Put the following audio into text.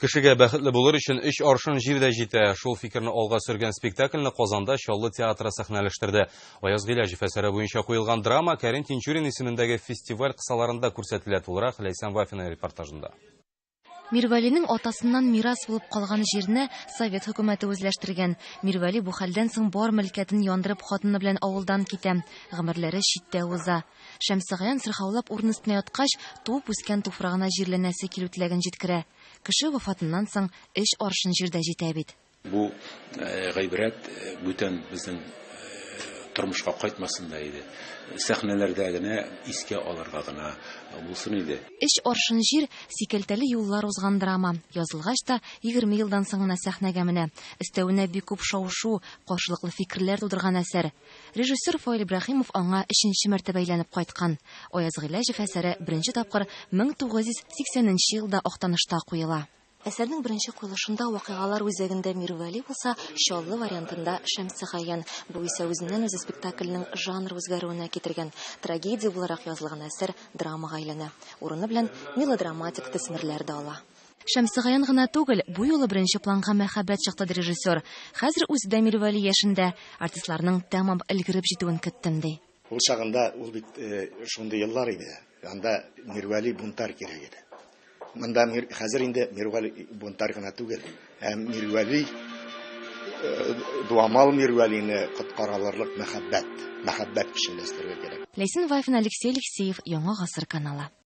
Кешегә бәхетле булыр өчен 3 аршын җирдә җитә. Шул фикерне алга сөргән спектакльне Казанда Чаллы театры сәхнәләштерде. Аяз Гыйләҗев әсәре буенча куелган драма Кәрим Тинчурин исемендәге фестиваль кысаларында күрсәтелә. Тулырак Ләйсән Вафина репортажында. Мирвәлинең атасыннан мирас булып калган җирне Совет хөкүмәте үзләштергән. Мирвәли бу хәлдән соң бар мөлкәтен яндырып хатыны белән авылдан китә. Гомерләре читтә уза. Шәмсегаян сырхаулап урын өстенә яткач, туып үскән туфрагына җирләнәсе килү теләген җиткерә. Кеше вафатыннан соң 3 аршын җирдә җитә бит. Бу гыйбрәт бүтән безнең тормышка кайтмасын да иде. Сәхнәләрдә генә искә алырга гына булсын иде. 3 аршын җир сикелтәле юллар узган драма. Язылгач та 20 елдан соң гына сәхнәгә менә. Өстәвенә бик күп шау-шу, каршылыклы фикерләр тудырган әсәр. Режиссер Фаил Ибраһимов аңа 3нче мәртәбә әйләнеп кайткан. Аяз Гыйләҗев әсәре беренче тапкыр 1980 елда Актанышта куела. Әсәрнең беренче куелышында вакыйгалар үзәгендә Мирвәли булса, Чаллы вариантында Шәмсегаян. Бу исә үзеннән-үзе спектакльнең жанр үзгәрүенә китергән. Трагедия буларак язылган әсәр драмага әйләнә. Урыны белән мелодраматик төсмерләр дә ала. Шәмсегаян гына түгел, бу юлы беренче планга мәхәббәт чыкты режиссер. Хәзер үзе дә Мирвәли яшендә, артистларның тәмам өлгереп җитүен көттем ди. Ул чагында ул бит шундый еллар иде. Анда Мирвәли бунтар кирәк иде. Монда хәзер инде Мирвәли бунтар гына түгел. Мирвәли дуамал Мирвәлине коткаралырлык мәхәббәт пешендәстергә кирәк. Ләйсән Вафина, Алексей Алексеев, Яңа гасыр каналы.